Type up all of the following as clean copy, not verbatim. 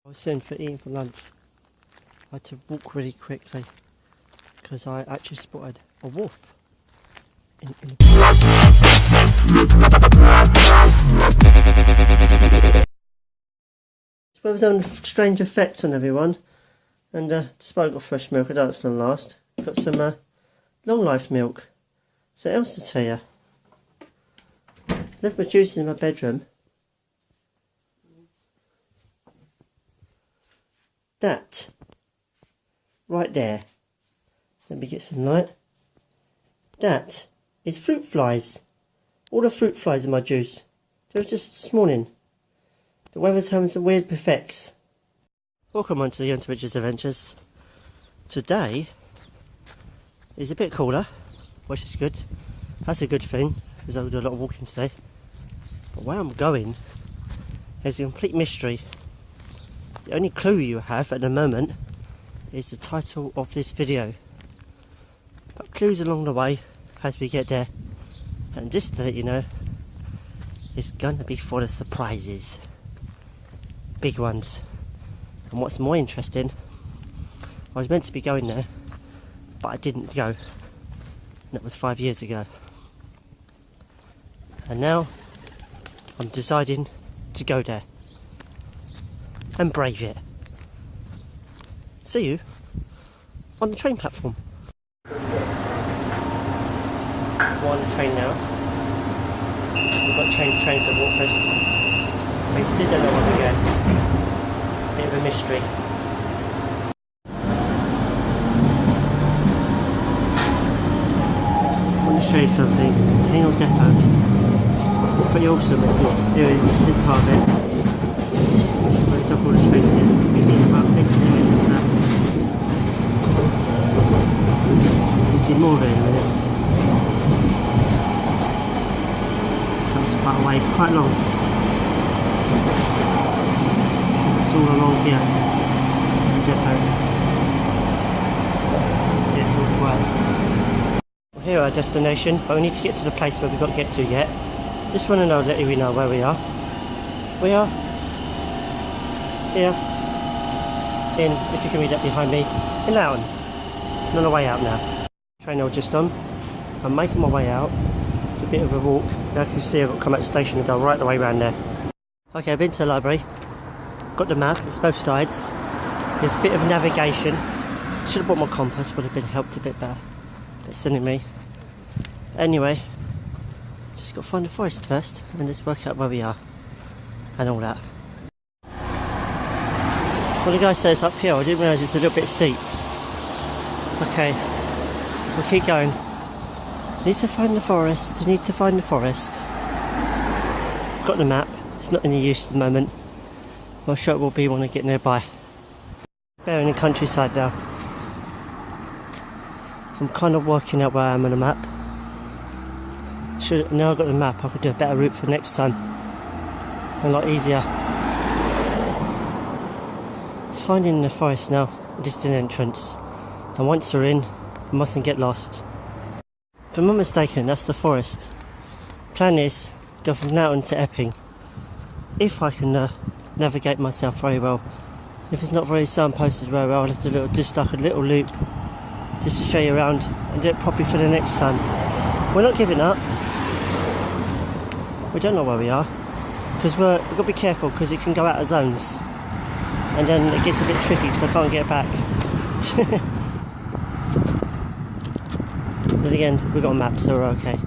I was sitting for eating for lunch. I had to walk really quickly because I actually spotted a wolf in the... This weather's having a strange effect on everyone, and despite I've got fresh milk, I doubt it's going to last. I've got some long life milk. So what else to tell you? Left my juices in my bedroom. That right there, let me get some light. That is fruit flies. All the fruit flies in my juice. There was just this morning. The weather's having some weird effects. Welcome on to the Hunter Richards Adventures. Today is a bit cooler, which is good. That's a good thing, because I'll do a lot of walking today. But where I'm going is a complete mystery. The only clue you have at the moment is the title of this video. But clues along the way as we get there. And just to let you know, it's going to be full of surprises. Big ones. And what's more interesting, I was meant to be going there, but I didn't go. And that was 5 years ago. And now, I'm deciding to go there. And brave it. See you on the train platform. We're on the train now. We've got to change trains at Watford. We still don't know where we're going. Bit of a mystery. I want to show you something. Penal Depot. It's pretty awesome. Here is this part of it. All the trains in. We think about engineering and that. You'll see more of it in a minute. Comes quite a way, it's quite long. It's all along here. Depot. You see it's all quiet. We're here at our destination, but we need to get to the place where we've got to get to yet. Just want to let you know where we are. We are here in, if you can read that behind me, in Loughton. I'm on the way out now. Train I was just on. I'm making my way out. It's a bit of a walk. Now you can see I've got to come out the station and go right the way around there. Okay, I've been to the library. Got the map, it's both sides. There's a bit of navigation. Should have brought my compass, would have been helped a bit better. But silly me. Anyway, just got to find the forest first and just work out where we are and all that. Well, the guy says uphill, I didn't realise it's a little bit steep. Okay, we'll keep going. Need to find the forest, need to find the forest. Got the map, it's not any use at the moment. I'm sure it will be when I get nearby. We're in the countryside now. I'm kind of working out where I am on the map. Now I've got the map, I could do a better route for next time. A lot easier. It's finding the forest now, a distant entrance, and once we're in, we mustn't get lost. If I'm not mistaken, that's the forest. Plan is, go from Loughton to Epping, if I can navigate myself very well. If it's not very signposted very well, I'll have to do just like a little loop, just to show you around, and do it properly for the next time. We're not giving up. We don't know where we are, because we've got to be careful, because it can go out of zones. And then it gets a bit tricky because I can't get back. But again, we've got a map, so we're okay.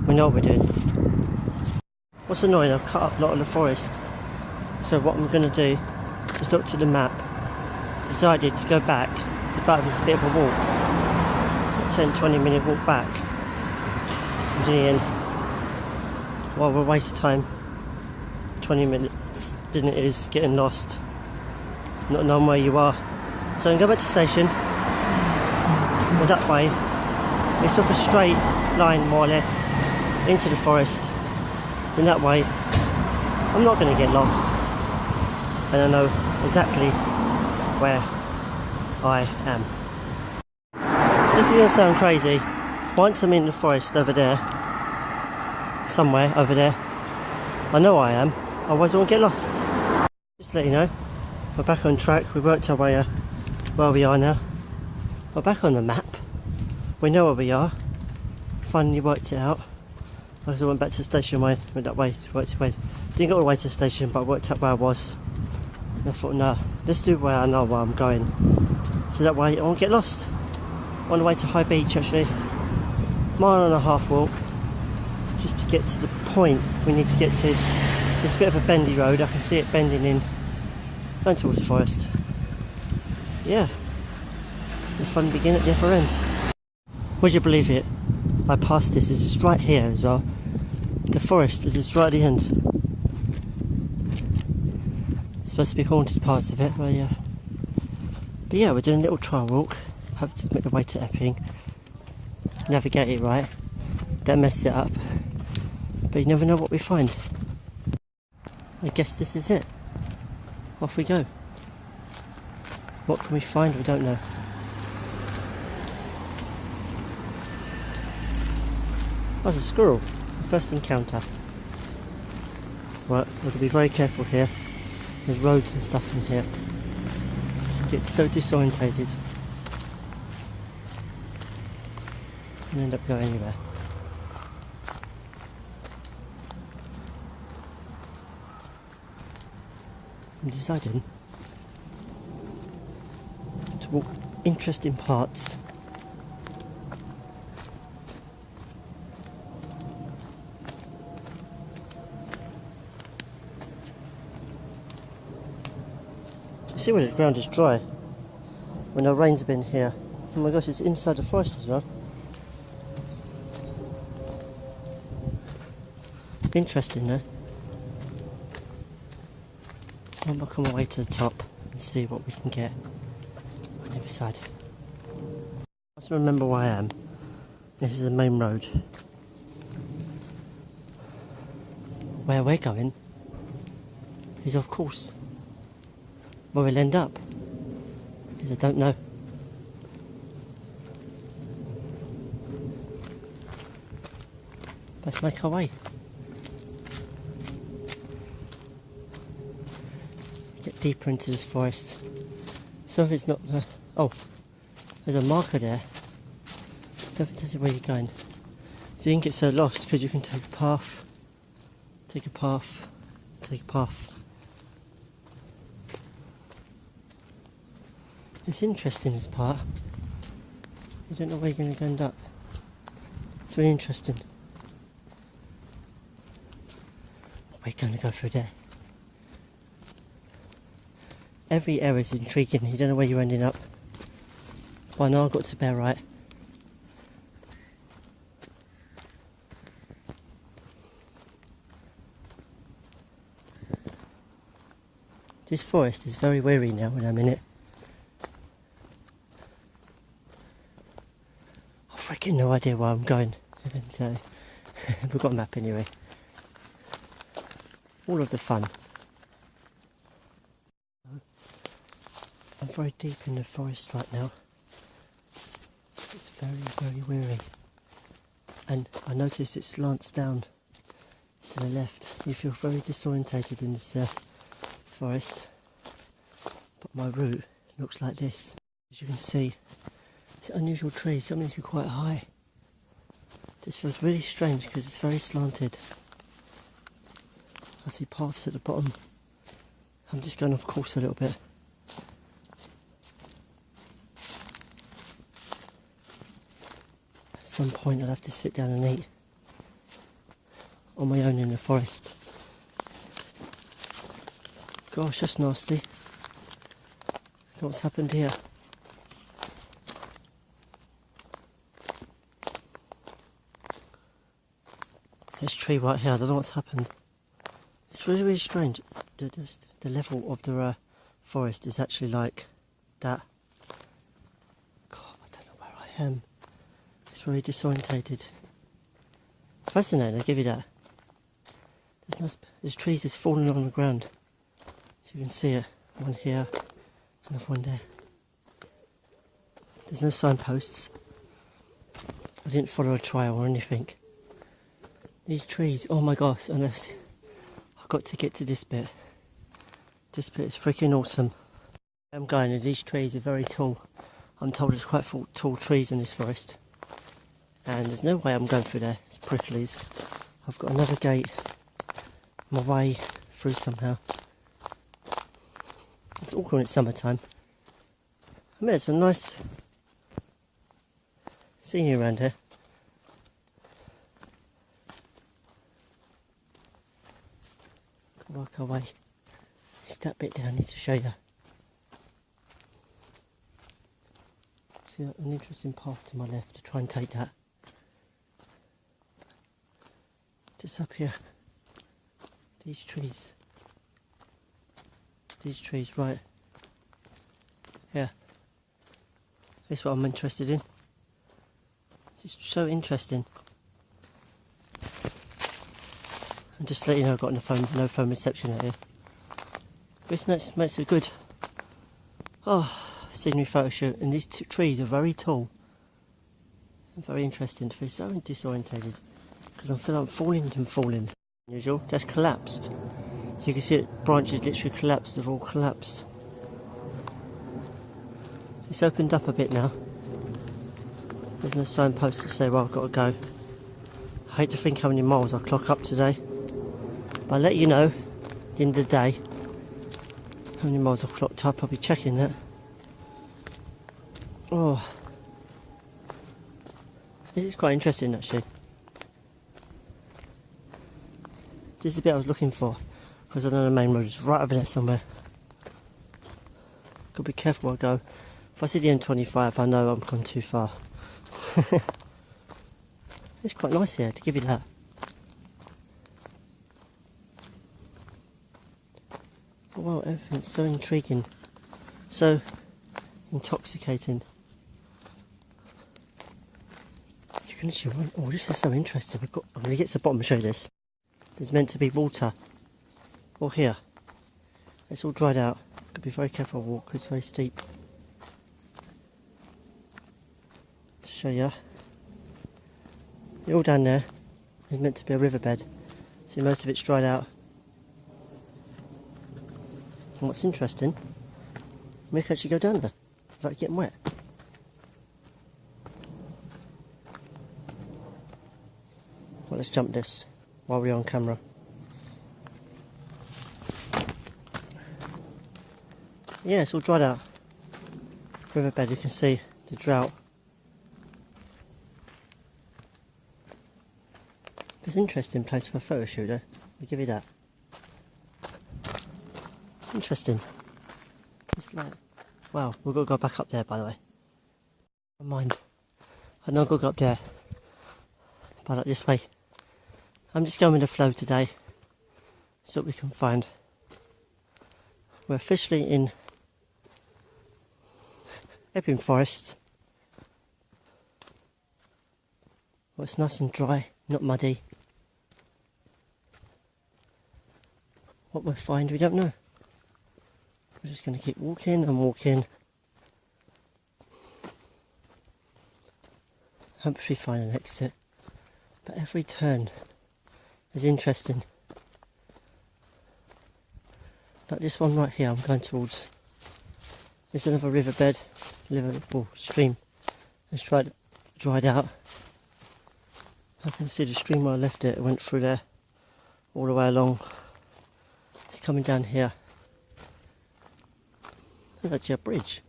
We know what we're doing. What's annoying, I've cut up a lot of the forest. So what I'm going to do is look to the map. Decided to go back to about this bit of a walk. A 10-20 minute walk back. And in the end, while we're wasting time, 20 minutes than it is getting lost. Not knowing where you are. So I'm going to go back to the station, and that way it's like a straight line more or less into the forest. Then that way I'm not going to get lost, and I know exactly where I am. This is going to sound crazy. Once I'm in the forest over there, somewhere over there, I know I am. Otherwise I won't get lost. Just to let you know, We're back on track. We worked our way where we are now. We're back on the map. We know where we are. Finally worked it out. Because I went back to the station, went that way, worked away. Didn't go all the way to the station, but I worked out where I was. And I thought, no, let's do where I know where I'm going. So that way I won't get lost. On the way to High Beach, actually. Mile-and-a-half walk. Just to get to the point we need to get to. It's a bit of a bendy road. I can see it bending in. Going towards the forest. Yeah. The fun begin at the other end. Would you believe it? I passed this. It's just right here as well. The forest is just right at the end. It's supposed to be haunted parts of it, but yeah. But yeah, we're doing a little trial walk. Have to make the way to Epping. Navigate it right. Don't mess it up. But you never know what we find. I guess this is it. Off we go. What can we find? We don't know. That's a squirrel. First encounter. Right, we've got to be very careful here. There's roads and stuff in here. You get so disorientated and end up going anywhere. I'm deciding to walk interesting parts. See when the ground is dry, when the rain's been here. Oh my gosh, it's inside the forest as well. Interesting though. I'm going to come away to the top and see what we can get on the other side. I must remember where I am. This is the main road. Where we're going is of course where we'll end up. Because I don't know. Let's make our way. Get deeper into this forest. Some of it's not... oh, there's a marker there. Don't think that's where you're going. So you can get so lost because you can take a path, take a path, take a path. It's interesting, this part. You don't know where you're going to end up. It's really interesting. We're going to go through there. Every area is intriguing. You don't know where you're ending up. By now I've got to bear right. This forest is very weary now when I'm in it. I've freaking no idea where I'm going. And, we've got a map anyway. All of the fun. I'm very deep in the forest right now. It's very, very weary. And I notice it slants down to the left. You feel very disorientated in this forest. But my route looks like this. As you can see, it's an unusual tree. Some of these are quite high. This feels really strange because it's very slanted. I see paths at the bottom. I'm just going off course a little bit. At some point I'll have to sit down and eat on my own in the forest. Gosh, that's nasty. What's happened here? This tree right here, I don't know what's happened. It's really, really strange. The level of the forest is actually like that. God, I don't know where I am. It's really disorientated. Fascinating, I'll give you that. There's trees just falling on the ground. You can see it. One here, another one there. There's no signposts. I didn't follow a trail or anything. These trees, oh my gosh, I've got to get to this bit. This bit is freaking awesome. I'm going, and these trees are very tall. I'm told there's quite tall trees in this forest. And there's no way I'm going through there. It's prickly. I've got to navigate my way through somehow. It's awkward when it's summertime. I mean, it's a nice scenery around here. Can work our way. It's that bit there I need to show you. See an interesting path to my left to try and take that. Just up here. These trees right here. This is what I'm interested in. It's so interesting. And just to let you know, I've got no phone reception out here. This makes a good scenery photo shoot. And these two trees are very tall and very interesting. I feel so disorientated because I feel like I'm falling. Usual, just collapsed. You can see it, branches literally collapsed. They've all collapsed. It's opened up a bit now. There's no signpost to say, well, I've got to go. I hate to think how many miles I'll clock up today. But I'll let you know, at the end of the day, how many miles I've clocked up. I'll be checking that. Oh. This is quite interesting, actually. This is the bit I was looking for. Because I know the main road is right over there somewhere. Got to be careful where I go. If I see the M25, I know I've gone too far. It's quite nice here, to give you that. Oh, wow, everything's so intriguing, so intoxicating. You can literally run. Oh, this is so interesting. I'm going to get to the bottom and show you this. There's meant to be water. Or here. It's all dried out. Got to be very careful to walk because it's very steep. To show you. All down there is meant to be a riverbed. See, most of it's dried out. And what's interesting, we can actually go down there without getting wet. Well, let's jump this while we're on camera. Yeah, it's all dried out. Riverbed, you can see the drought. It's an interesting place for a photo shoot, though. I'll give you that. Interesting. It's like, wow, we've got to go back up there, by the way. Never mind. I know I've got to go up there. But like this way. I'm just going with the flow today. See what we can find. We're officially in Epic Forest. Well, it's nice and dry, not muddy. What we'll find, we don't know. We're just going to keep walking and walking. Hopefully find an exit. But every turn is interesting. Like this one right here I'm going towards. There's another riverbed, stream. It's dried out. I can see the stream where I left it. It went through there, all the way along. It's coming down here. There's actually a bridge.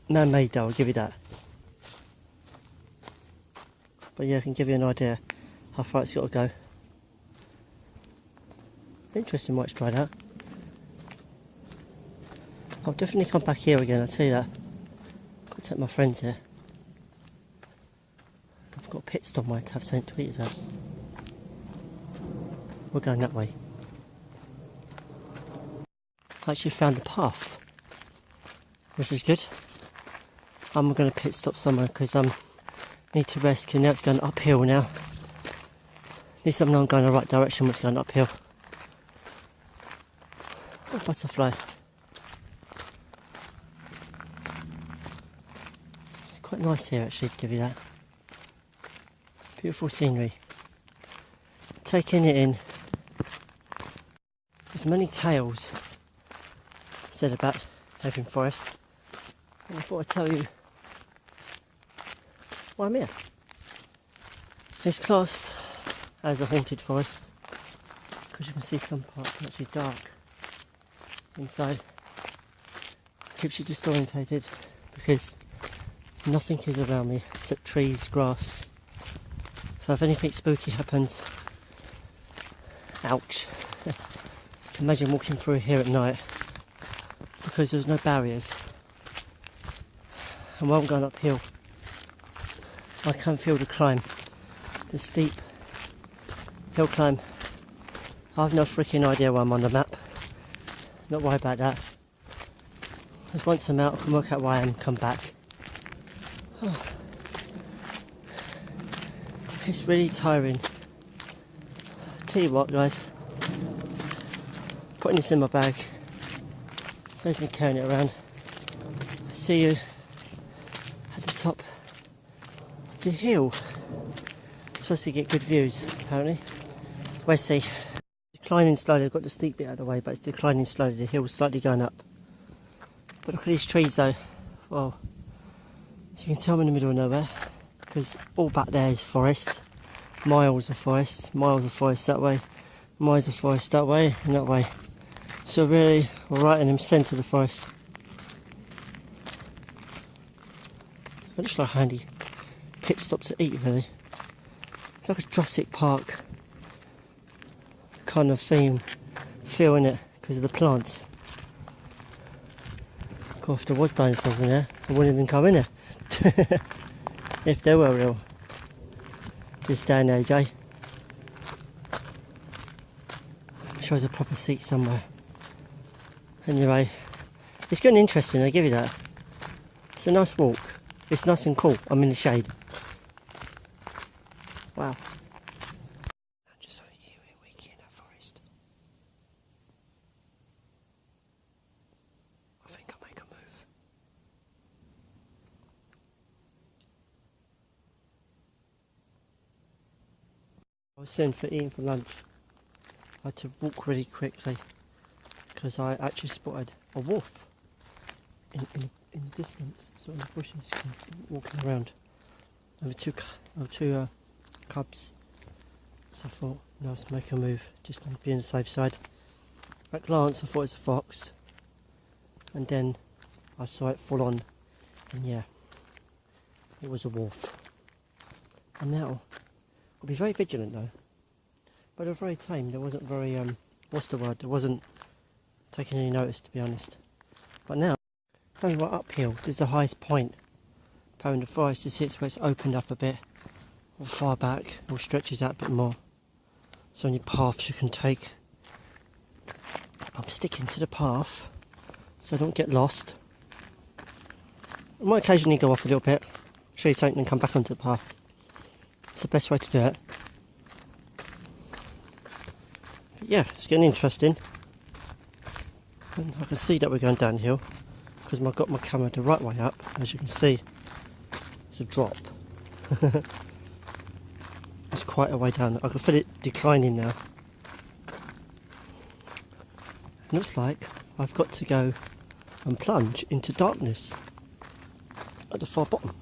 Man-made though, I'll give you that. But yeah, I can give you an idea how far it's got to go. Interesting why it's dried out. I'll definitely come back here again, I'll tell you that. Got to take my friends here. I've got a pit stop, might have something to eat as well. We're going that way. I actually found the path, which is good. I'm going to pit stop somewhere because I need to rest, because now it's going uphill now. At least I'm not going in the right direction when it's going uphill. Oh, butterfly. It's quite nice here actually, to give you that. Beautiful scenery. Taking it in. There's many tails. said about having forest, and I thought I'd tell you why I'm here. It's classed as a haunted forest because you can see some parts are actually dark inside. Keeps you disorientated because nothing is around me except trees, grass. So if anything spooky happens, ouch. Imagine walking through here at night because there's no barriers. And while I'm going uphill, I can feel the climb, the steep hill climb. I have no freaking idea why I'm on the map. Not worried about that. Because once I'm out, I can work out why I am and come back. Oh. It's really tiring. Tell you what, guys, putting this in my bag, saves me carrying it around. See you at the top of the hill. Supposed to get good views, apparently. We'll see. Declining slowly. I've got the steep bit out of the way, but it's declining slowly. The hill's slightly going up. But look at these trees, though. Well, you can tell I'm in the middle of nowhere because all back there is forest. Miles of forest that way, miles of forest that way and that way. So really, we're right in the centre of the forest. It looks like a handy pit stop to eat, really. It's like a Jurassic Park kind of feel in it because of the plants. God, if there was dinosaurs in there, I wouldn't even come in there. If they were real. This day and age, eh? Shows a proper seat somewhere. Anyway, it's getting interesting, I give you that. It's a nice walk. It's nice and cool. I'm in the shade. Wow. I'm just having a eerie week in that forest. I think I'll make a move. I was sent for eating for lunch. I had to walk really quickly because I actually spotted a wolf in the distance, so in the bushes, walking around. There were two cubs, so I thought, no, let's make a move just to be on the safe side. At a glance, I thought it was a fox, and then I saw it full on, and yeah, it was a wolf. And now, I'll be very vigilant though. But they were very tame. They wasn't very, what's the word? They wasn't taking any notice, to be honest. But now, going right uphill, this is the highest point. Part1of the forest, you see it's where it's opened up a bit, or far back, or stretches out a bit more. So any paths you can take. I'm sticking to the path, so I don't get lost. I might occasionally go off a little bit, show you something and come back onto the path. It's the best way to do it. But yeah, it's getting interesting. And I can see that we're going downhill because I've got my camera the right way up. As you can see, it's a drop. It's quite a way down. I can feel it declining now. It looks like I've got to go and plunge into darkness at the far bottom.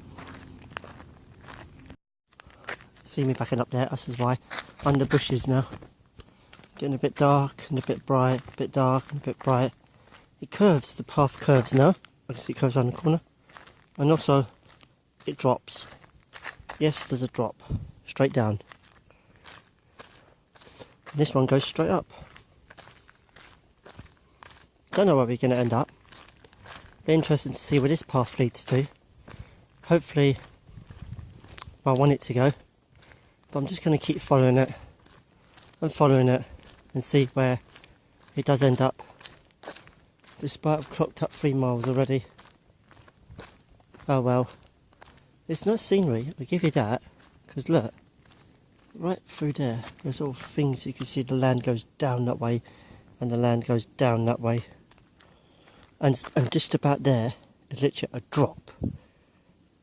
See me backing up there, this is why. Under bushes now. Getting a bit dark and a bit bright, a bit dark and a bit bright. It curves, the path curves now. I can see it curves around the corner. And also, it drops. Yes, there's a drop. Straight down. And this one goes straight up. Don't know where we're going to end up. Be interesting to see where this path leads to. Hopefully, where I want it to go. But I'm just going to keep following it and see where it does end up. Despite I've clocked up 3 miles already. Oh well. It's nice scenery, I'll give you that. Because look, right through there, there's all things you can see. The land goes down that way and the land goes down that way. And just about there is literally a drop.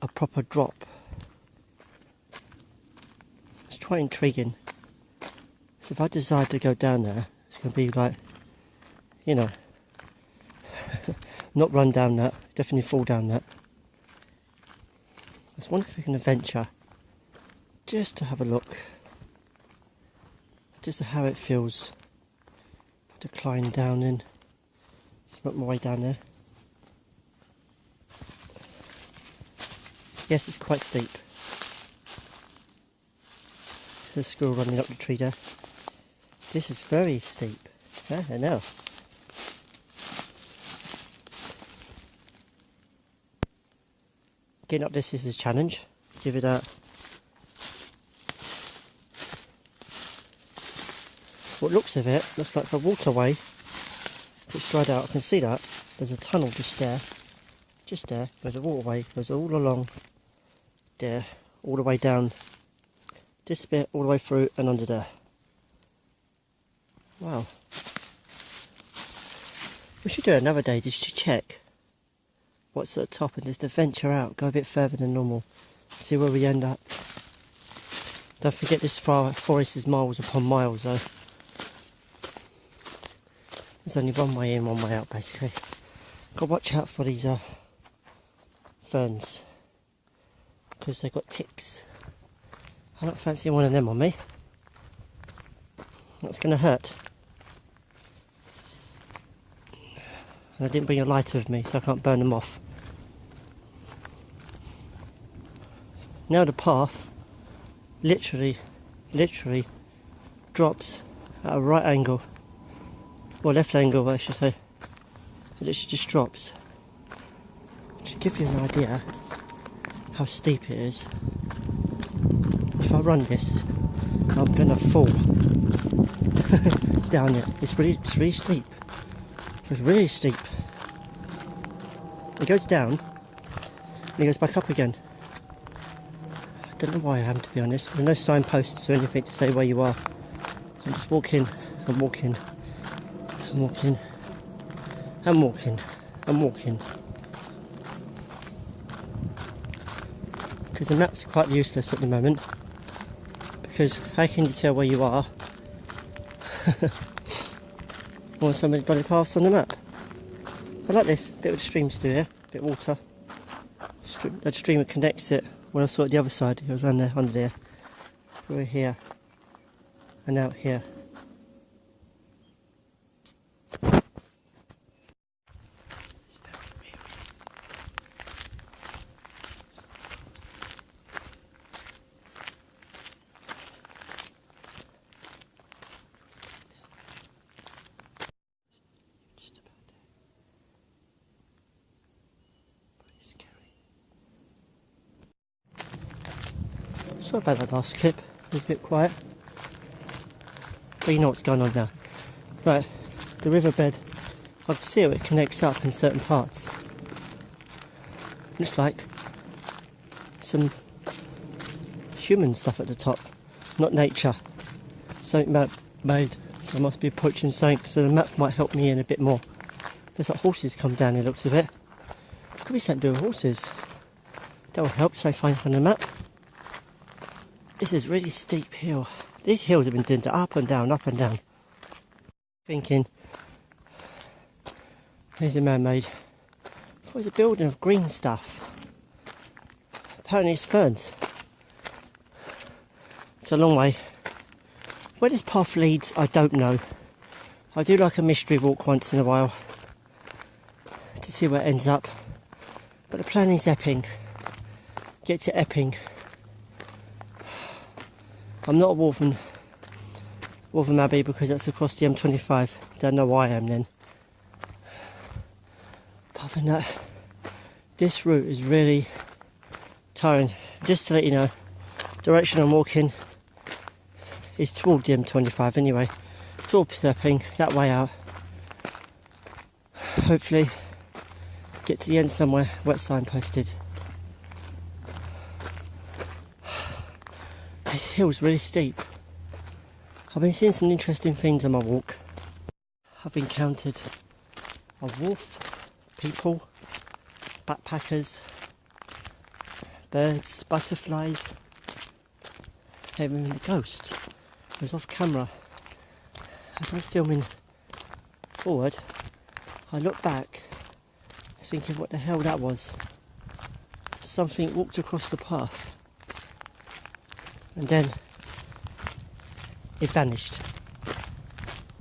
A proper drop. It's quite intriguing. So if I decide to go down there, it's going to be like, you know, Not run down that, definitely fall down that. I just wonder if I can venture just to have a look, just to how it feels to climb down in. Smoke my way down there. Yes, it's quite steep. There's a squirrel running up the tree there. This is very steep. I know. Getting up this is a challenge. Give it a... What looks of it looks like a waterway. It's dried out. I can see that. There's a tunnel just there. Just there. There's a waterway. Goes all along there. All the way down. This bit all the way through and under there. Wow. We should do it another day just to check what's at the top and just to venture out, go a bit further than normal, see where we end up. Don't forget this forest is miles upon miles though. There's only one way in, one way out basically. Got to watch out for these ferns because they've got ticks. I don't fancy one of them on me. That's going to hurt. And I didn't bring a lighter with me so I can't burn them off. Now the path literally drops at a right angle. Or left angle I should say. It literally just drops. To give you an idea how steep it is. If I run this, I'm gonna fall down it. It's really steep. It's really steep. It goes down and it goes back up again. I don't know why I am, to be honest. There's no signposts or anything to say where you are. I'm just walking and walking and walking and walking and walking. Because the map's quite useless at the moment. Because how can you tell where you are or somebody bloody paths on the map? I like this, bit of the streams through here, bit of water. That stream connects it. When I saw it the other side, it goes around there, under there, through here, and out here. Sorry about that last clip, it was a bit quiet. But you know what's going on now. Right, the riverbed, I can see how it connects up in certain parts. Looks like some human stuff at the top, not nature. Something made, so I must be approaching something, so the map might help me in a bit more. There's like horses come down here, looks of it. Could be something to do with horses. That will help, so find on the map. This is really steep hill. These hills have been doing to up and down, up and down. Thinking, there's a man-made. I thought it was a building of green stuff. Apparently it's ferns. It's a long way. Where this path leads, I don't know. I do like a mystery walk once in a while to see where it ends up. But the plan is Epping. Get to Epping. I'm not a Waltham Abbey because that's across the M25. Don't know why I am then. Apart from that, this route is really tiring. Just to let you know, direction I'm walking is toward the M25 anyway. Towards Epping, that way out. Hopefully get to the end somewhere where it's signposted. This hill's really steep. I've been seeing some interesting things on my walk. I've encountered a wolf, people, backpackers, birds, butterflies, even a ghost. It was off camera. As I was filming forward, I looked back thinking what the hell that was. Something walked across the path and then it vanished.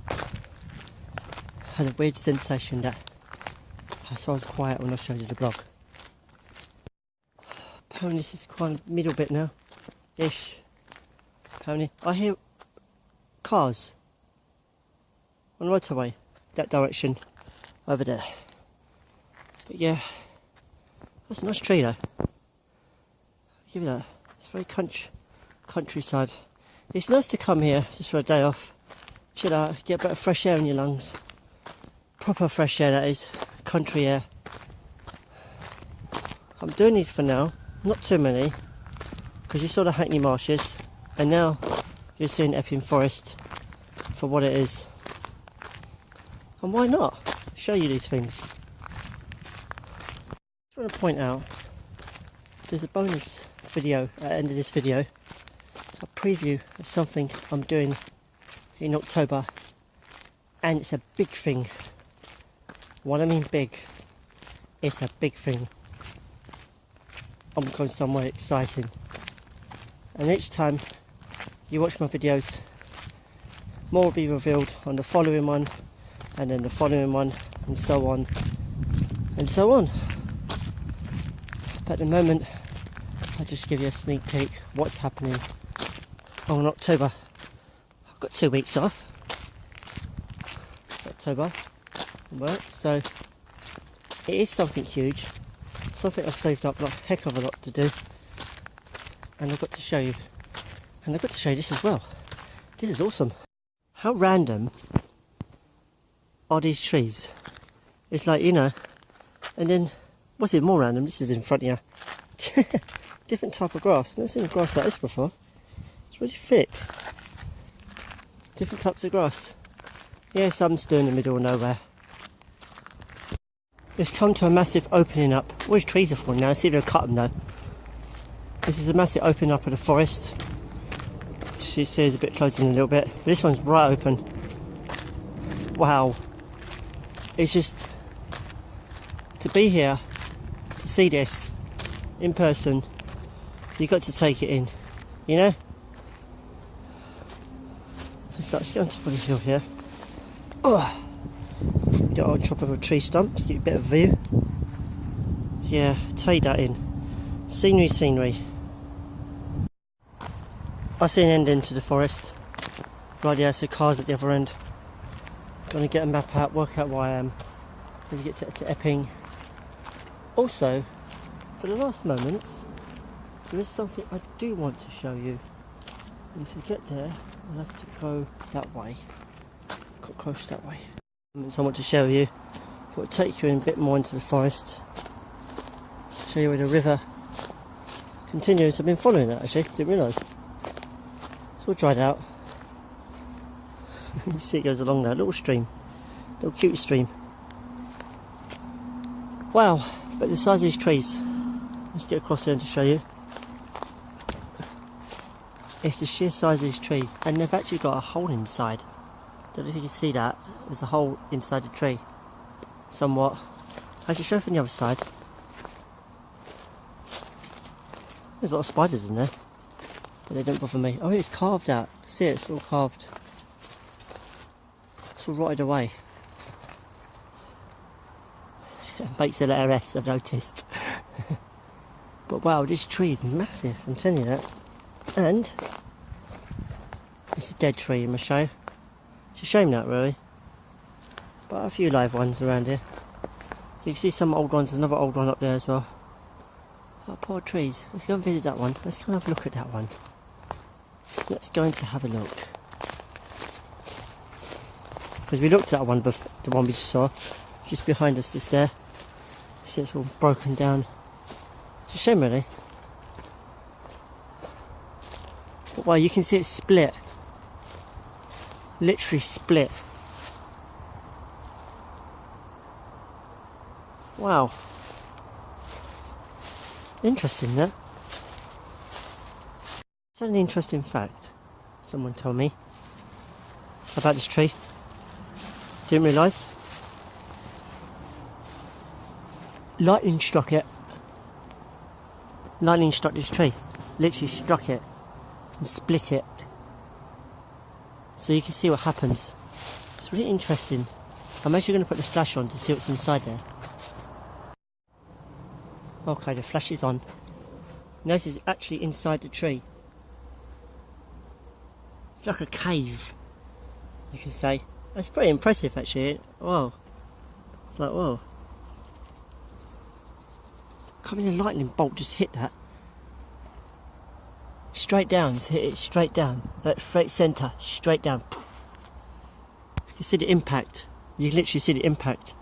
I had a weird sensation that that's why I was quiet when I showed you the blog. Apparently this is kind of middle bit now, ish. Apparently I hear cars on the motorway, that direction over there. But yeah, that's a nice tree though. Give it that. It's very countryside. It's nice to come here just for a day off, chill out, get a bit of fresh air in your lungs. Proper fresh air, that is. Country air. I'm doing these for now, not too many, because you saw the Hackney Marshes, and now you're seeing Epping Forest for what it is. And why not show you these things? I just want to point out there's a bonus video at the end of this video, a preview of something I'm doing in October, and it's a big thing. What I mean big, it's a big thing. I'm going somewhere exciting, and each time you watch my videos, more will be revealed on the following one, and then the following one, and so on and so on. But at the moment I'll just give you a sneak peek what's happening in October. I've got 2 weeks off October work, so it is something huge, something I've saved up a heck of a lot to do, and I've got to show you, and I've got to show you this as well. This is awesome. How random are these trees? It's like, you know, and then what's it more random? This is in front of you. Different type of grass. Never seen grass like this before. It's really thick. Different types of grass. Yeah, some still in the middle of nowhere. It's come to a massive opening up. All these trees are falling now. I see they'll cut them though. This is a massive opening up of the forest. She sees a bit closer in a little bit, but this one's right open. Wow. It's just to be here, to see this in person, you've got to take it in, you know? Let's go on top of the hill here. Oh. Get on top of a tree stump to get a bit of view. Yeah, take that in. Scenery. I see an ending to the forest. Right, yeah, so cars at the other end. Gonna get a map out, work out where I am. Need to get to Epping. Also, for the last moments, there is something I do want to show you. And to get there, I'll have to go that way. Got close that way. I want to show you. I thought I'd take you in a bit more into the forest. Show you where the river continues. I've been following that actually, didn't realise. It's all dried out. You see it goes along there, little stream. Little cute stream. Wow, but the size of these trees. Let's get across here to show you. It's the sheer size of these trees, and they've actually got a hole inside. Don't know if you can see that. There's a hole inside the tree. Somewhat. I should show from the other side. There's a lot of spiders in there, but they don't bother me. Oh, it's carved out. See it? It's all carved. It's all rotted away. It makes a letter S, I've noticed. But wow, this tree is massive, I'm telling you that. And it's a dead tree in my show. It's a shame that, really. But a few live ones around here. You can see some old ones. There's another old one up there as well. Oh, poor trees. Let's go and visit that one. Let's go and have a look at that one. Let's go and have a look. Because we looked at that one, the one we just saw, just behind us, just there. See, it's all broken down. It's a shame, really. But wow, you can see it split. Literally split. Wow. Interesting, that. It's an interesting fact someone told me about this tree. Didn't realise. lightning struck it. Lightning struck this tree. Literally struck it and split it. So you can see what happens. It's really interesting. I'm actually going to put the flash on to see what's inside there. Okay, the flash is on. Notice it's actually inside the tree. It's like a cave, you can say. That's pretty impressive actually. Whoa. It's like, whoa. I mean, a lightning bolt just hit that. Straight down, it's hit it straight down. Like straight centre, straight down. You can see the impact. You can literally see the impact.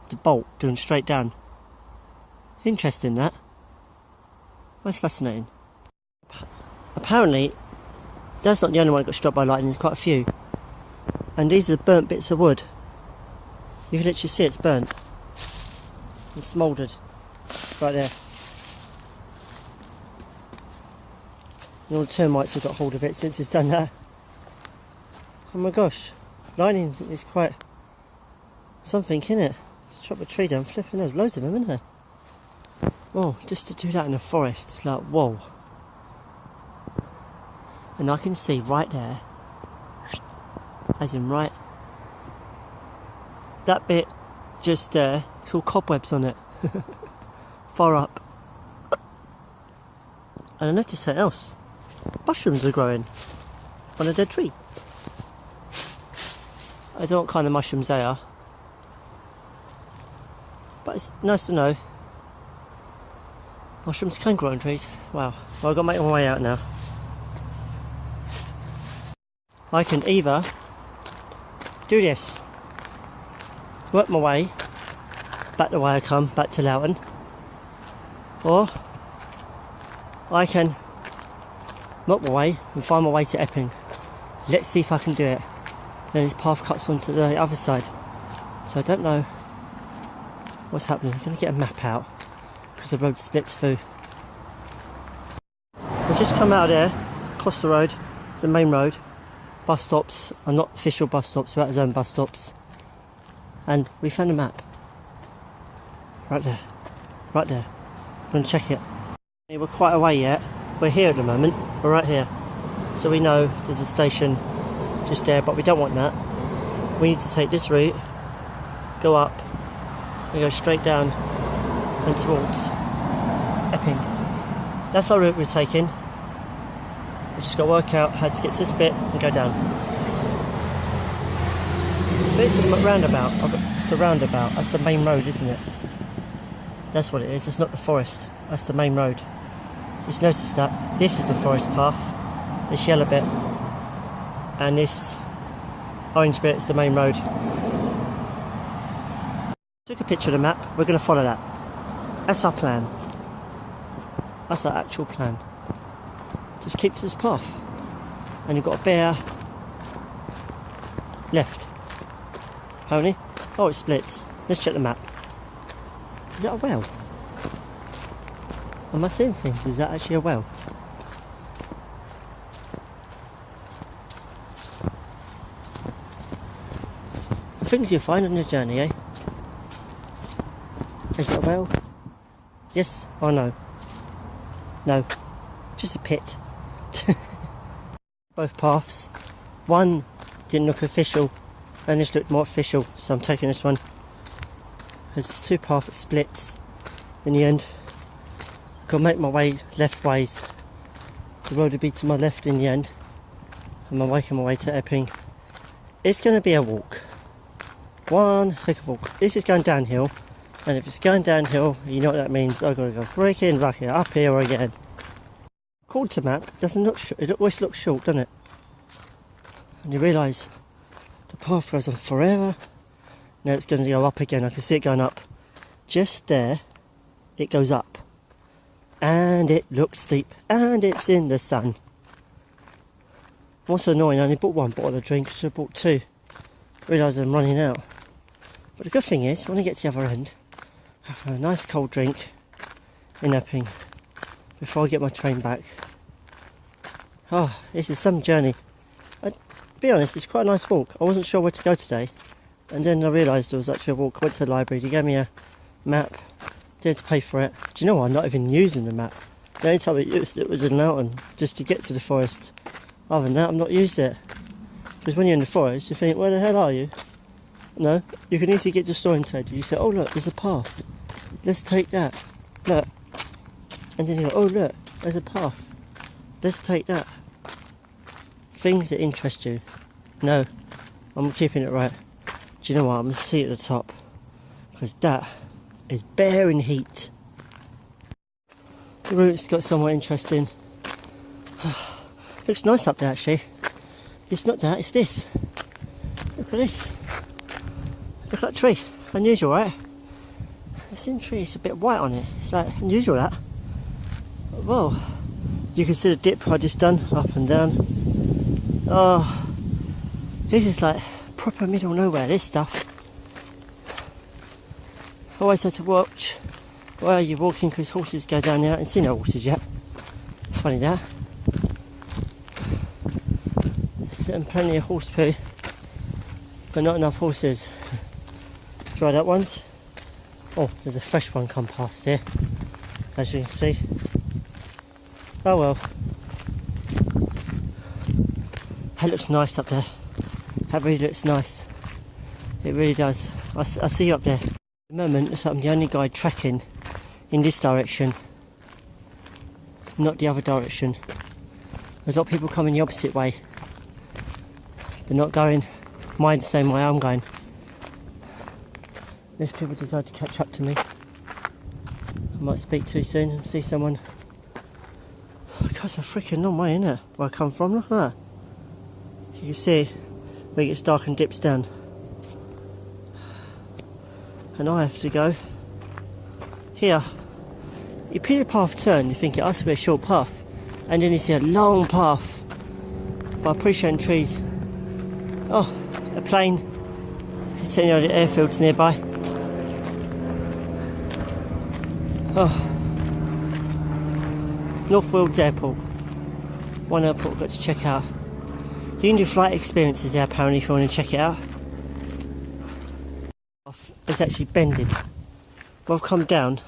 The bolt doing straight down. Interesting that. That's fascinating. Apparently, that's not the only one that got struck by lightning, there's quite a few. And these are the burnt bits of wood. You can literally see it's burnt. It's smouldered. Right there. And all the termites have got hold of it since it's done that. Oh my gosh. Lightning is quite something, isn't it? Chop a tree down, flipping, there's loads of them, isn't there? Whoa, just to do that in a forest, it's like, whoa. And I can see right there, as in right, that bit just there, it's all cobwebs on it. Far up. And I noticed something else. Mushrooms are growing on a dead tree. I don't know what kind of mushrooms they are. But it's nice to know. Mushrooms can grow on trees. Wow. Well, I've got to make my way out now. I can either do this, work my way back the way I come, back to Loughton, or I can work my way and find my way to Epping. Let's see if I can do it. Then this path cuts onto the other side, so I don't know what's happening. I'm going to get a map out because the road splits through. We've just come out of there, across the road, it's the main road. Bus stops are not official bus stops, we're at zone bus stops. And we found a map. Right there. Right there. I'm going to check it. We're quite a way yet. We're here at the moment. We're right here. So we know there's a station just there, but we don't want that. We need to take this route, go up, and go straight down and towards Epping. That's our route we're taking. We've just got to work out how to get to this bit and go down. So it's a roundabout. It's a roundabout. That's the main road, isn't it? That's what it is. It's not the forest. That's the main road. Just notice that. This is the forest path. This yellow bit. And this orange bit is the main road. Took a picture of the map. We're going to follow that. That's our plan. That's our actual plan. Just keep to this path. And you've got a bare left. Apparently. Oh, it splits. Let's check the map. Is that a well? Am I seeing things? Is that actually a well? Things you find on your journey, eh? Is it a well? Yes or no? No. Just a pit. Both paths. One didn't look official and this looked more official, so I'm taking this one. There's two paths that splits in the end. Gotta make my way left ways. The road would be to my left in the end. And I'm making my way to Epping. It's going to be a walk. One heck of a walk. This is going downhill. And if it's going downhill, you know what that means. I've got to go breaking, back here, up here again. According to map, it doesn't look it always looks short, doesn't it? And you realise the path goes on forever. Now it's going to go up again. I can see it going up. Just there, it goes up. And it looks steep. And it's in the sun. Also annoying, I only bought one bottle of drink. I should have bought two. Realise I'm running out. But the good thing is, when I get to the other end, I have a nice cold drink in Epping before I get my train back. Oh, this is some journey. To be honest, it's quite a nice walk. I wasn't sure where to go today, and then I realised there was actually a walk. I went to the library, they gave me a map, Didn't have to pay for it. Do you know what? I'm not even using the map. The only time I used it was in Loughton, just to get to the forest. Other than that, I've not used it. Because when you're in the forest, you think, where the hell are you? No, you can easily get disorientated. You say, oh look, there's a path. Let's take that. Look. And then you go, oh look, there's a path. Let's take that. Things that interest you. No, I'm keeping it right. Do you know what? I'm going to see at the top. Because that is bearing heat. The route's got somewhat interesting. Looks nice up there actually. It's not that, it's this. Look at this. Look at that tree. Unusual, right? This tree is a bit white on it. It's like unusual that. Whoa. You can see the dip I just done, up and down. Oh, this is like proper middle nowhere, this stuff. I always have to watch where you're walking because horses go down there. I haven't seen no horses yet. Funny that. And plenty of horse poo, but not enough horses. Dried up ones. Oh, there's a fresh one come past here, as you can see. Oh well. That looks nice up there. That really looks nice. It really does. I see you up there. At the moment, looks like I'm the only guy trekking in this direction, not the other direction. There's a lot of people coming the opposite way, but not going the same way I'm going. Unless people decide to catch up to me. I might speak too soon and see someone. That's a freaking long way, isn't it? Where I come from, look at that. You can see where it gets dark and dips down. And I have to go here. You peel the path turn, you think it has to be a short path. And then you see a long path. But I appreciate trees. Oh, a plane. It's telling you the airfield's nearby. Oh. North Wales Airport. One airport I've got to check out. You can do flight experiences there apparently if you want to check it out. It's actually bended. When I've come down,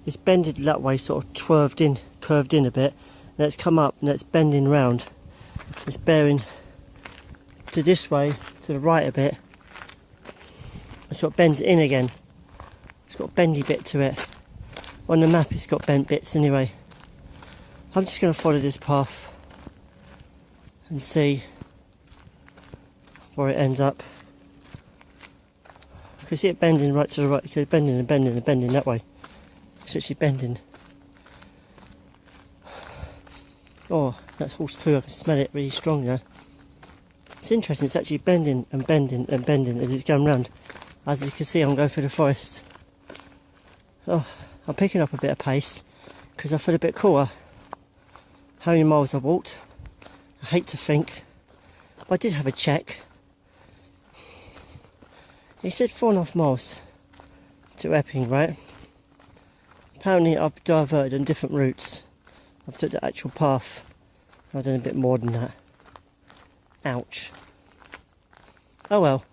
it's bended that way, sort of curved in a bit. And it's come up and it's bending round. It's bearing to this way, to the right a bit. It's got bends in again. It's got a bendy bit to it. On the map it's got bent bits anyway. I'm just going to follow this path and see where it ends up. You can see it bending right to the right, because bending and bending and bending that way. It's actually bending. Oh, that's horse poo, I can smell it really strong now. It's interesting, it's actually bending and bending and bending as it's going round. As you can see, I'm going through the forest. Oh, I'm picking up a bit of pace because I feel a bit cooler. How many miles I walked? I hate to think. But I did have a check. He said 4.5 miles to Epic, right? Apparently I've diverted on different routes. I've took the actual path. I've done a bit more than that. Ouch. Oh well.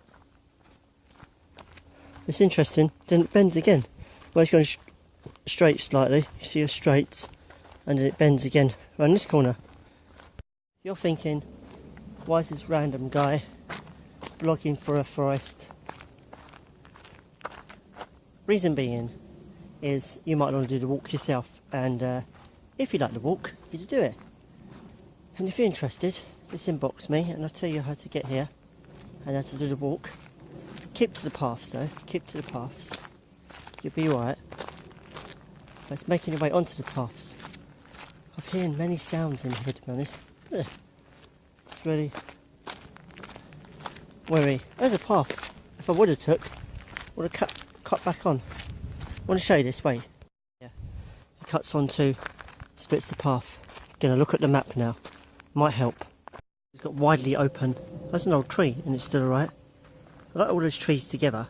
It's interesting. Then it bends again. Well, it's going straight slightly. You see your straights. And then it bends again around this corner. You're thinking, why is this random guy blogging for a forest? Reason being is you might want to do the walk yourself, and if you like the walk, you do it. And if you're interested, just inbox me and I'll tell you how to get here and how to do the walk. Keep to the paths though, keep to the paths. You'll be alright. It's making your way onto the paths. I've heard many sounds in here, to be honest. It's really weary. There's a path. If I would have took, would have cut back on. I want to show you this way. Yeah, it cuts onto, splits the path. Gonna look at the map now. Might help. It's got widely open. That's an old tree, and it's still alright. I like all those trees together.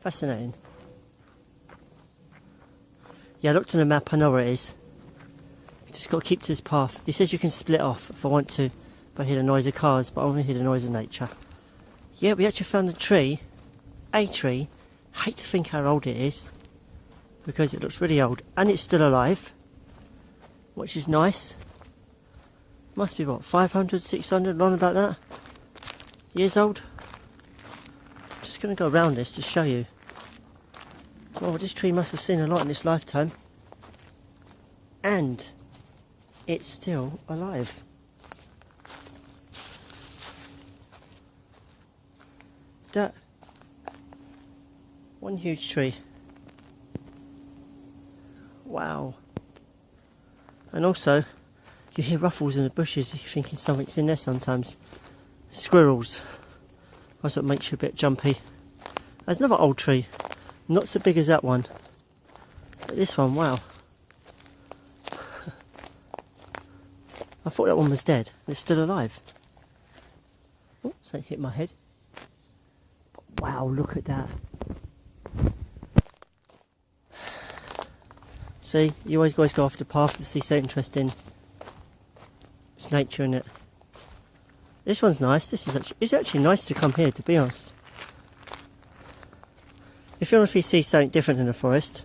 Fascinating. Yeah, I looked on the map. I know where it is. Just got to keep to this path. It says you can split off if I want to, if I hear the noise of cars, but I want to hear the noise of nature. Yeah, we actually found a tree I hate to think how old it is, because it looks really old, and it's still alive, which is nice. Must be what, 500, 600, on about that, years old. Just going to go around this to show you. Well, this tree must have seen a lot in its lifetime, and it's still alive. That one huge tree. Wow. And also, you hear ruffles in the bushes, you're thinking something's in there sometimes. Squirrels. That's what makes you a bit jumpy. There's another old tree. Not so big as that one. But this one, wow. I thought that one was dead. It's still alive. Oh, something hit my head. But wow, look at that. See, you always guys go off the path to see something interesting. It's nature, innit? This one's nice. This is it's actually nice to come here, to be honest. If you want to see something different in the forest,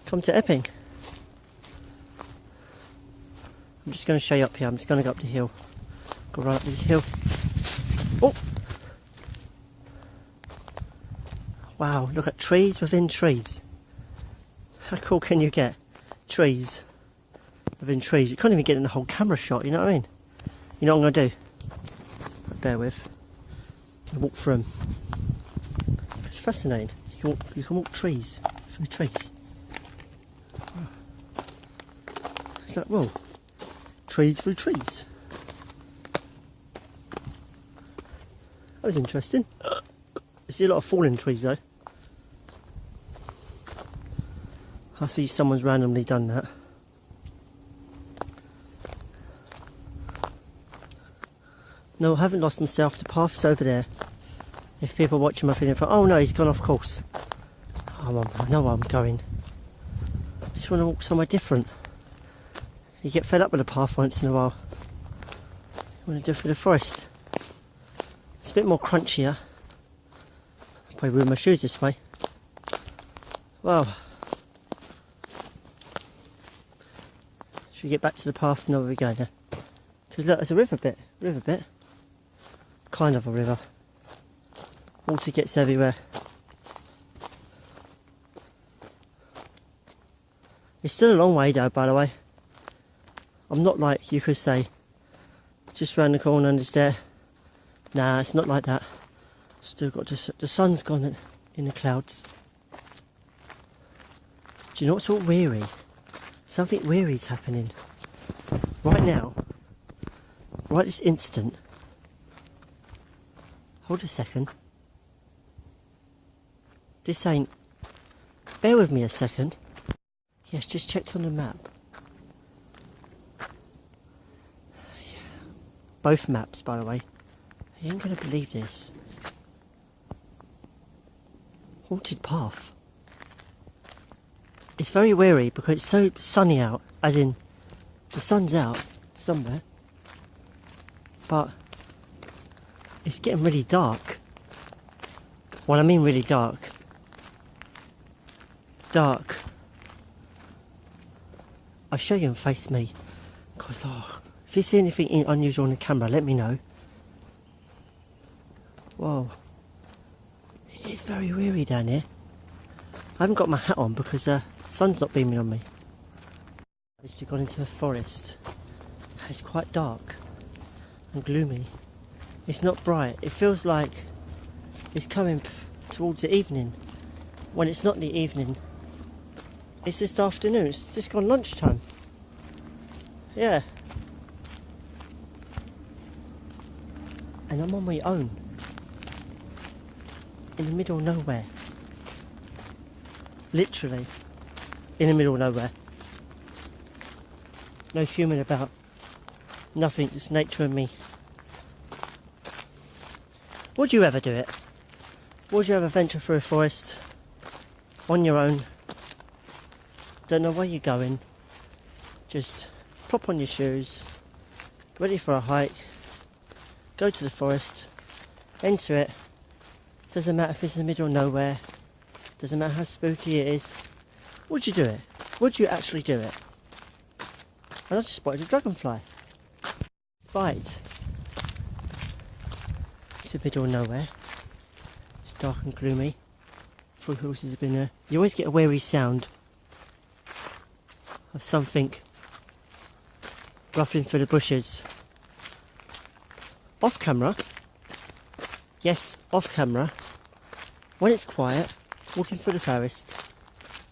come to Epping. I'm just going to show you up here. I'm just going to go up the hill. Go right up this hill. Oh! Wow, look at trees within trees. How cool can you get? Trees within trees. You can't even get in the whole camera shot, you know what I mean? You know what I'm going to do? Bear with. I'm going to walk through them. It's fascinating. You can walk trees through trees. It's like, whoa. Trees through trees. That was interesting. I see a lot of fallen trees though. I see someone's randomly done that. No, I haven't lost myself. The path's over there. If people watching my video think, oh no, he's gone off course. I know where I'm going. I just want to walk somewhere different. You get fed up with the path once in a while. You want to do it through the forest. It's a bit more crunchier. I'll probably ruin my shoes this way. Wow. Should we get back to the path? No, where we go now. Because look, there's a river bit. Kind of a river. Water gets everywhere. It's still a long way though, by the way. I'm not like, you could say, just round the corner and just there. Nah, it's not like that. Still got to, the sun's gone in the clouds. Do you know what's all weary? Something weary's happening. Right now. Right this instant. Hold a second. This ain't... Bear with me a second. Yes, just checked on the map. Both maps, by the way. You ain't gonna believe this. Haunted path. It's very weary because it's so sunny out, as in the sun's out somewhere, but it's getting really dark. Well, I mean really dark. Dark. I'll show you and face me, because if you see anything unusual on the camera, let me know. Whoa. It is very weary down here. I haven't got my hat on because the sun's not beaming on me. I've just gone into a forest. It's quite dark and gloomy. It's not bright. It feels like it's coming towards the evening. When it's not the evening, it's just afternoon. It's just gone lunchtime. Yeah. And I'm on my own. In the middle of nowhere. Literally. In the middle of nowhere. No human about. Nothing, just nature and me. Would you ever do it? Would you ever venture through a forest on your own? Don't know where you're going. Just pop on your shoes, ready for a hike, go to the forest, enter it. Doesn't matter if it's in the middle of nowhere, Doesn't matter how spooky it is. Would you do it? Would you actually do it? And I just spotted a dragonfly. Spite. It's a middle of nowhere. It's dark and gloomy. 3 horses have been there. You always get a wary sound of something ruffling through the bushes. Off camera, yes, off camera, when it's quiet, walking through the forest,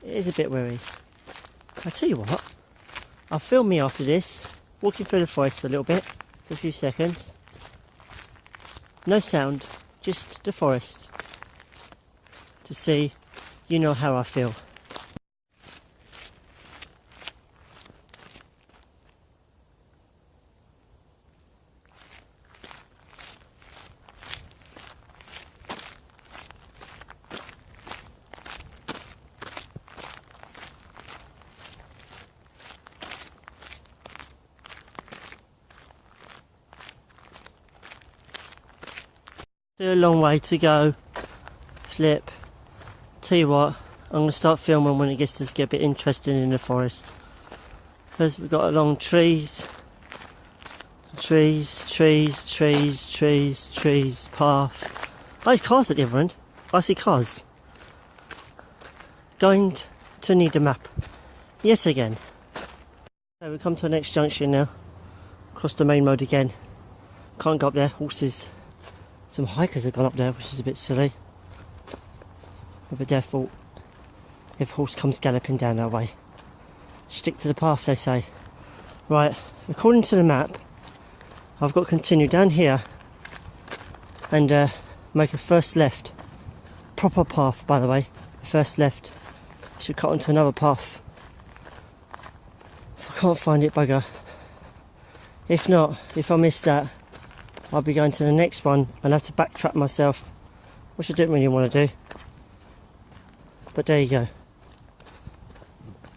it is a bit wary. I tell you what, I'll film me after this, walking through the forest a little bit, for a few seconds. No sound, just the forest, to see, you know how I feel. Still a long way to go. Flip. Tell you what, I'm going to start filming when it gets to get a bit interesting in the forest. Because we've got along trees, path. Oh, there's cars at the other end. I see cars. Going to need a map. Yet again. Okay, we come to the next junction now. Across the main road again. Can't go up there, horses. Some hikers have gone up there, which is a bit silly. With a default, if a horse comes galloping down that way. Stick to the path, they say. Right, according to the map, I've got to continue down here and make a first left. Proper path, by the way. A first left. Should cut onto another path. If I can't find it, bugger. If not, if I miss that, I'll be going to the next one and have to backtrack myself, which I didn't really want to do. But there you go.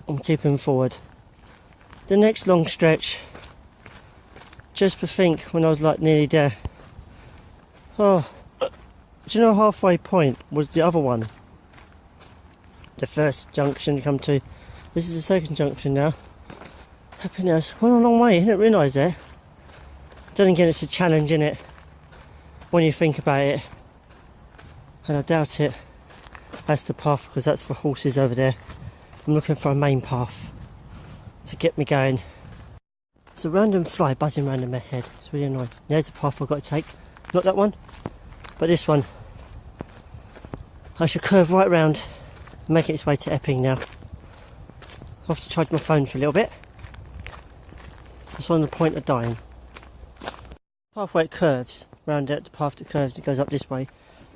I'm keeping forward. The next long stretch, just to think when I was like nearly there. Oh, do you know halfway point was the other one? The first junction to come to. This is the second junction now. Happiness. Went a long way, I didn't realise that. Then again, it's a challenge, isn't it? When you think about it. And I doubt it. That's the path, because that's for horses over there. I'm looking for a main path to get me going. It's a random fly buzzing around in my head. It's really annoying. There's the path I've got to take. Not that one, but this one. I should curve right round and make its way to Epic now. I'll have to charge my phone for a little bit. It's on the point of dying. Pathway it curves, round out the path that curves, it goes up this way.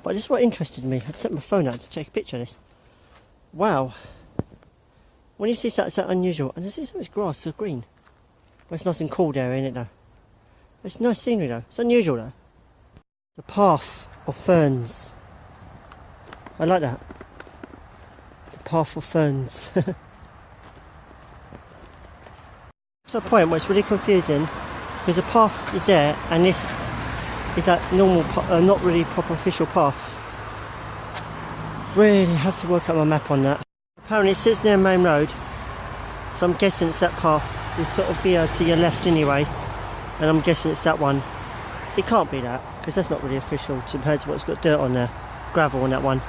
But this is what interested me. I took my phone out to take a picture of this. Wow. When you see something so unusual, and I see so much grass, so green. Well, it's nice and cool there, ain't it though? It's nice scenery though. It's unusual though. The path of ferns. I like that. The path of ferns. To a point where it's really confusing, because the path is there, and this is like normal, not really proper official paths. Really have to work out my map on that. Apparently it sits near main road, so I'm guessing it's that path. It's sort of veer to your left anyway, and I'm guessing it's that one. It can't be that, because that's not really official compared to what's got dirt on there, gravel on that one.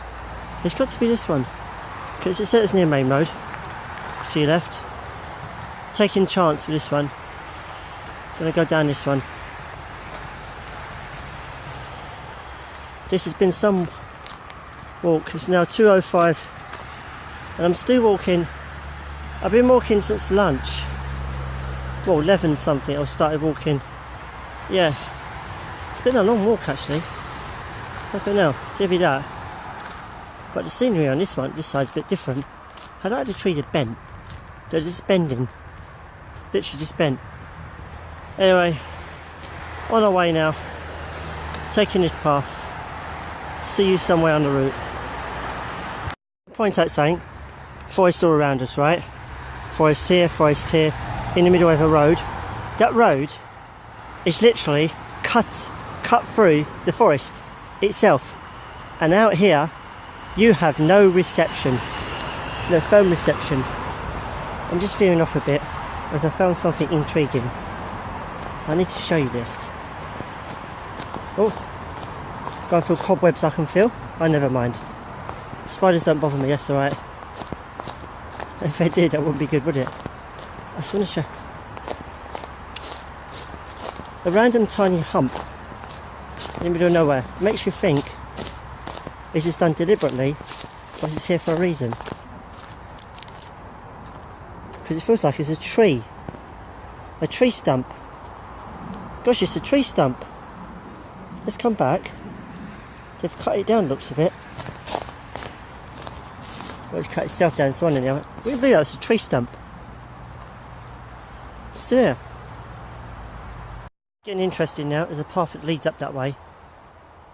It's got to be this one, because it says it's near main road. To your left. Taking chance with this one. Gonna go down this one. This has been some walk. It's now 2:05 and I'm still walking. I've been walking since lunch. Well, 11 something I started walking. Yeah, it's been a long walk actually. Look at now, give you that. But the scenery on this one, this side's a bit different. I like the trees are bent. They're just bending. Literally just bent. Anyway, on our way now. Taking this path. See you somewhere on the route. Point out saying, forest all around us, right? Forest here, in the middle of a road. That road is literally cut through the forest itself. And out here, You have no reception. No phone reception. I'm just veering off a bit as I found something intriguing. I need to show you this. Oh, going through cobwebs I can feel. Oh, never mind. Spiders don't bother me, that's alright. If they did, that wouldn't be good, would it? I just want to show. A random tiny hump in the middle of nowhere makes you think, is this done deliberately, or is this here for a reason? Because it feels like it's a tree stump. Gosh, it's a tree stump. Let's come back. They've cut it down, looks of it. Well, it's cut itself down, so on in there. We believe that was a tree stump. It's there. Getting interesting now. There's a path that leads up that way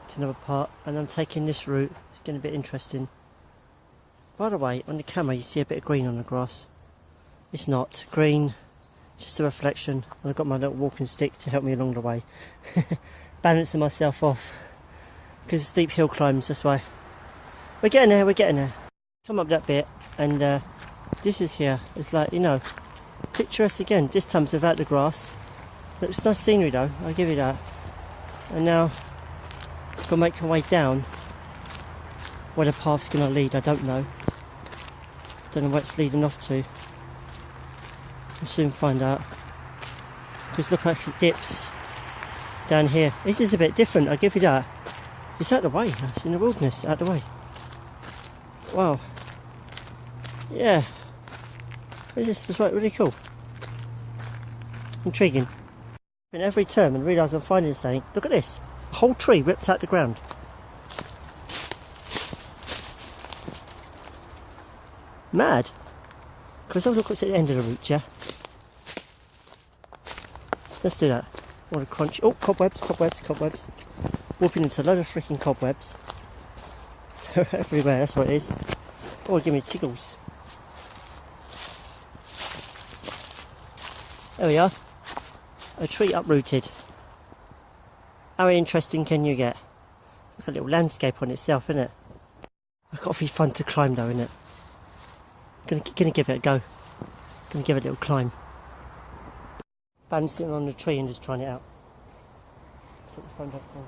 to another part, and I'm taking this route. It's getting a bit interesting. By the way, on the camera you see a bit of green on the grass. It's not green, just a reflection, and I've got my little walking stick to help me along the way. Balancing myself off because of steep hill climbs, that's why. We're getting there. Come up that bit, and this is here. It's like, you know, picturesque again. This time's without the grass. Looks nice scenery though, I'll give you that. And now I've got to make my way down. Where the path's going to lead, I don't know. Don't know where it's leading off to. We'll soon find out. Because look like it dips down here. This is a bit different, I'll give you that. It's out of the way, it's in the wilderness, out of the way. Wow. Yeah. This is really cool. Intriguing. In every turn and realise I'm finding something. Look at this. A whole tree ripped out the ground. Mad. Because have a look what's at the end of the route, yeah? Let's do that. What a crunch. Oh, cobwebs. Whooping into a load of freaking cobwebs. They're everywhere, that's what it is. Oh, give me tickles. There we are. A tree uprooted. How interesting can you get? Like a little landscape on itself, isn't it? It's got to be fun to climb though, isn't it? Gonna give it a go. Gonna give it a little climb. Balancing on the tree and just trying it out. Set the phone back on.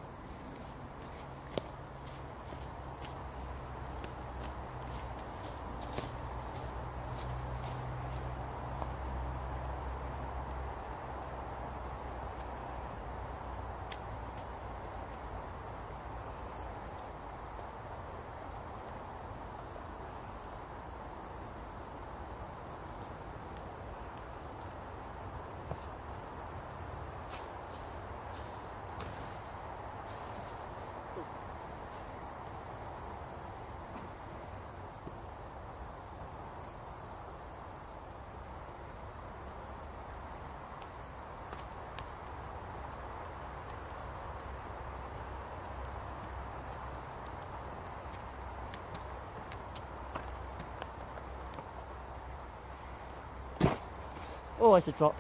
Oh, it's a drop.